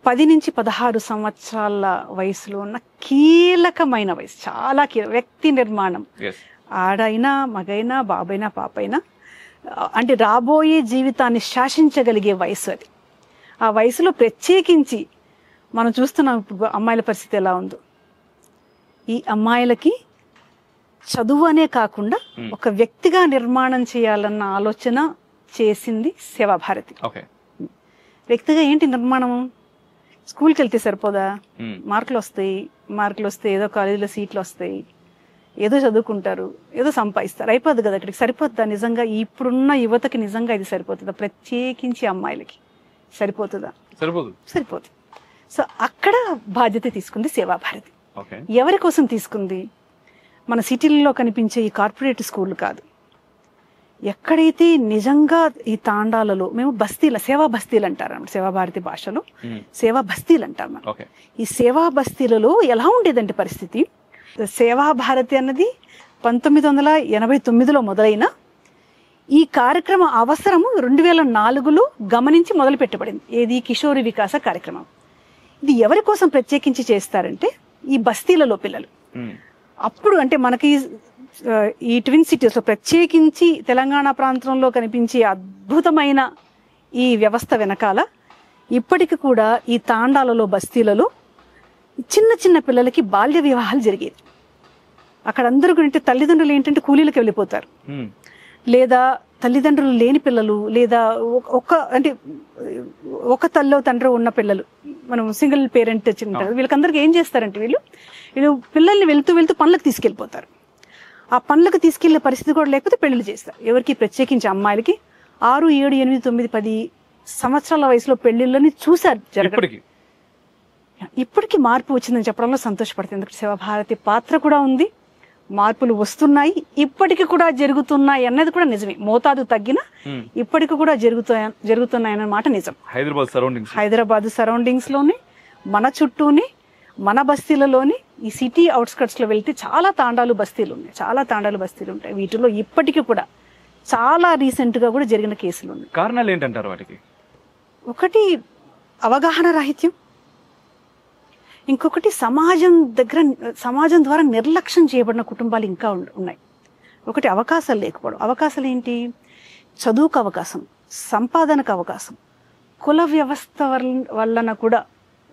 10 నుంచి 16 సంవత్సరాల వయసులో ఉన్న కీలకమైన వయసు, చాలా వ్యక్తి నిర్మాణం. ఆడైనా మగైనా బాబైనా పాపైనా అంటే రాబోయే జీవితాన్ని శాసించగలిగే వయసు అది. ఆ వయసులో ప్రత్యేకించి మనం చూస్తున్నాం ఇప్పుడు అమ్మాయిల పరిస్థితి ఎలా ఉందో. ఈ అమ్మాయిలకి చదువు అనే కాకుండా ఒక వ్యక్తిగా నిర్మాణం చేయాలన్న ఆలోచన చేసింది సేవాభారతి. వ్యక్తిగా ఏంటి నిర్మాణం? స్కూల్కి వెళ్తే సరిపోదా? మార్కులు వస్తే ఏదో కాలేజీలో సీట్లు వస్తాయి, ఏదో చదువుకుంటారు, ఏదో సంపాదిస్తారు, అయిపోద్ది కదా. అక్కడికి సరిపోతుందా? నిజంగా ఇప్పుడున్న యువతకి నిజంగా ఇది సరిపోతుందా? ప్రత్యేకించి అమ్మాయిలకి సరిపోతుందా? సరిపోతుంది. సో అక్కడ బాధ్యత తీసుకుంది సేవాభారతి. ఎవరి కోసం తీసుకుంది? మన సిటీల్లో కనిపించే ఈ కార్పొరేట్ స్కూల్ కాదు. ఎక్కడైతే నిజంగా ఈ తాండాలలో మేము బస్తీల సేవా బస్తీలు అంటారు అన్నమాట. సేవాభారతి భాషలో సేవా బస్తీలు అంటారు మనం. ఈ సేవా బస్తీలలో ఎలా ఉండేదంటే పరిస్థితి, సేవాభారతి అన్నది 1989లో మొదలైన ఈ కార్యక్రమం అవసరము 2004లో గమనించి మొదలు పెట్టబడింది. ఏది? కిషోరి వికాస కార్యక్రమం. ఇది ఎవరి కోసం ప్రత్యేకించి చేస్తారంటే ఈ బస్తీలలో పిల్లలు. అప్పుడు అంటే మనకి ఈ ట్విన్ సిటీస్లో ప్రత్యేకించి తెలంగాణ ప్రాంతంలో కనిపించే అద్భుతమైన ఈ వ్యవస్థ వెనకాల ఇప్పటికి కూడా ఈ తాండాలలో బస్తీలలో చిన్న చిన్న పిల్లలకి బాల్య వివాహాలు జరిగేది. అక్కడ అందరూ తల్లిదండ్రులు ఏంటంటే కూలీలకు వెళ్ళిపోతారు, లేదా తల్లిదండ్రులు లేని పిల్లలు, లేదా ఒక తల్లో తండ్రి ఉన్న పిల్లలు, మనం సింగిల్ పేరెంట్ చిన్న వీళ్ళకందరికీ ఏం చేస్తారంటే వీళ్ళు పిల్లల్ని వెళ్తూ పనులకు తీసుకెళ్ళిపోతారు. ఆ పనులకు తీసుకెళ్లే పరిస్థితి కూడా లేకపోతే పెళ్లిళ్ళు చేస్తారు. ఎవరికి? ప్రత్యేకించి అమ్మాయిలకి 6, 7, 8, 9, 10 సంవత్సరాల వయసులో పెళ్లిళ్ళని చూశారు జరగడం. ఇప్పటికీ మార్పు వచ్చిందని చెప్పడంలో సంతోషపడుతుంది. ఎందుకంటే సేవాభారతి పాత్ర కూడా ఉంది, మార్పులు వస్తున్నాయి, ఇప్పటికి కూడా జరుగుతున్నాయి అన్నది కూడా నిజమే. మోతాదు తగ్గినా ఇప్పటికి కూడా జరుగుతున్నాయన్న మాట నిజం. హైదరాబాద్ సరౌండింగ్స్ లోని, మన చుట్టూని, మన బస్తీలలోని, ఈ సిటీ అవుట్స్కట్స్ లో వెళ్తే చాలా తాండాలు బస్తీలు ఉంటాయి. వీటిలో ఇప్పటికీ కూడా చాలా రీసెంట్ గా కూడా జరిగిన కేసులు ఉన్నాయి. కారణాలు ఏంటంటారు వాటికి? ఒకటి అవగాహన రాహిత్యం, ఇంకొకటి సమాజం ద్వారా నిర్లక్ష్యం చేయబడిన కుటుంబాలు ఇంకా ఉన్నాయి. ఒకటి అవకాశాలు లేకపోవడం. అవకాశాలు ఏంటి? చదువుకు అవకాశం, సంపాదనకు అవకాశం, కుల వ్యవస్థ వలన కూడా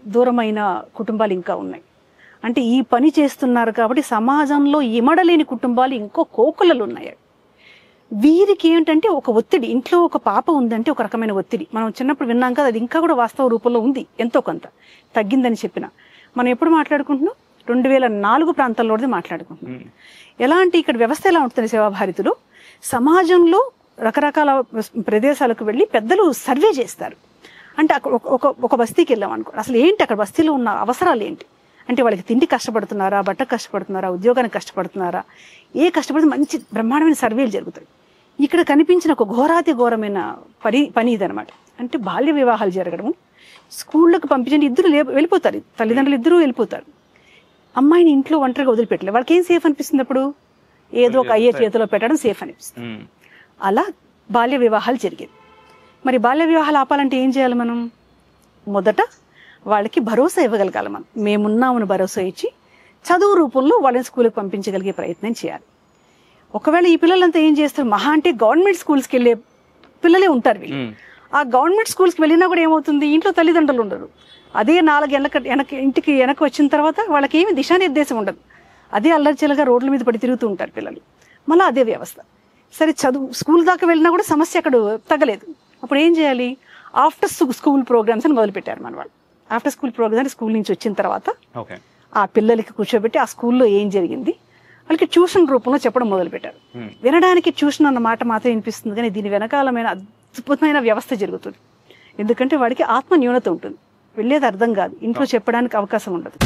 దూరమైన కుటుంబాలు ఇంకా ఉన్నాయి. అంటే ఈ పని చేస్తున్నారు కాబట్టి సమాజంలో ఇమడలేని కుటుంబాలు ఇంకో కోకులలు ఉన్నాయి. వీరికి ఏంటంటే ఒక ఒత్తిడి, ఇంట్లో ఒక పాప ఉందంటే ఒక రకమైన ఒత్తిడి. మనం చిన్నప్పుడు విన్నాం కదా, అది ఇంకా కూడా వాస్తవ రూపంలో ఉంది. ఎంతో కొంత తగ్గిందని చెప్పిన మనం ఎప్పుడు మాట్లాడుకుంటున్నాం? 2004 ప్రాంతాల్లోది మాట్లాడుకుంటున్నాం. ఎలా అంటే ఇక్కడ వ్యవస్థ ఎలా ఉంటుంది సేవాభారతిలో, సమాజంలో రకరకాల ప్రదేశాలకు వెళ్ళి పెద్దలు సర్వే చేస్తారు. అంటే ఒక బస్తీకి వెళ్ళాం అనుకో, అసలు ఏంటి అక్కడ బస్తీలో ఉన్న అవసరాలు ఏంటి అంటే, వాళ్ళకి తిండి కష్టపడుతున్నారా, బట్ట కష్టపడుతున్నారా, ఉద్యోగానికి కష్టపడుతున్నారా, కష్టపడితే మంచి బ్రహ్మాండమైన సర్వేలు జరుగుతాయి. ఇక్కడ కనిపించిన ఒక ఘోరమైన పని ఇదనమాట. అంటే బాల్య వివాహాలు జరగడము, స్కూళ్ళకు పంపించండి, ఇద్దరు వెళ్ళిపోతారు, తల్లిదండ్రులు ఇద్దరూ వెళ్ళిపోతారు. అమ్మాయిని ఇంట్లో ఒంటరిగా వదిలిపెట్టలేదు. వాళ్ళకి ఏం సేఫ్ అనిపిస్తుంది? అప్పుడు ఏదో ఒక అయ్యే చేతిలో పెట్టడం సేఫ్ అనిపిస్తుంది. అలా బాల్య వివాహాలు జరిగేది. మరి బాల్య వివాహాలు ఆపాలంటే ఏం చేయాలి మనం? మొదట వాళ్ళకి భరోసా ఇవ్వగలగాలి. మేమున్నామని భరోసా ఇచ్చి చదువు రూపంలో వాళ్ళని స్కూల్కి పంపించగలిగే ప్రయత్నం చేయాలి. ఒకవేళ ఈ పిల్లలంతా ఏం చేస్తారు? మహా అంటే గవర్నమెంట్ స్కూల్స్కి వెళ్ళే పిల్లలే ఉంటారు వీళ్ళు. ఆ గవర్నమెంట్ స్కూల్స్కి వెళ్ళినా కూడా ఏమవుతుంది? ఇంట్లో తల్లిదండ్రులు ఉండరు. అదే 4 ఇంటికి వెనక వచ్చిన తర్వాత వాళ్ళకి ఏమి దిశానిర్దేశం ఉండదు. అదే అల్లరిచిల్లగా రోడ్ల మీద పడి తిరుగుతూ ఉంటారు పిల్లలు. మళ్ళీ అదే వ్యవస్థ. సరే స్కూల్ దాకా వెళ్ళినా కూడా సమస్య అక్కడ తగ్గలేదు. అప్పుడు ఏం చేయాలి? ఆఫ్టర్ స్కూల్ ప్రోగ్రామ్స్ అని మొదలుపెట్టారు మన వాళ్ళు. ఆఫ్టర్ స్కూల్ ప్రోగ్రామ్స్ స్కూల్ నుంచి వచ్చిన తర్వాత ఆ పిల్లలకి కూర్చోబెట్టి ఆ స్కూల్లో ఏం జరిగింది వాళ్ళకి ట్యూషన్ రూపంలో చెప్పడం మొదలుపెట్టారు. వినడానికి ట్యూషన్ అన్న మాట మాత్రం వినిపిస్తుంది, కానీ దీని వెనకాలమైన అద్భుతమైన వ్యవస్థ జరుగుతుంది. ఎందుకంటే వాడికి ఆత్మ న్యూనత ఉంటుంది, వెళ్ళేది అర్థం కాదు, ఇంట్లో చెప్పడానికి అవకాశం ఉండదు.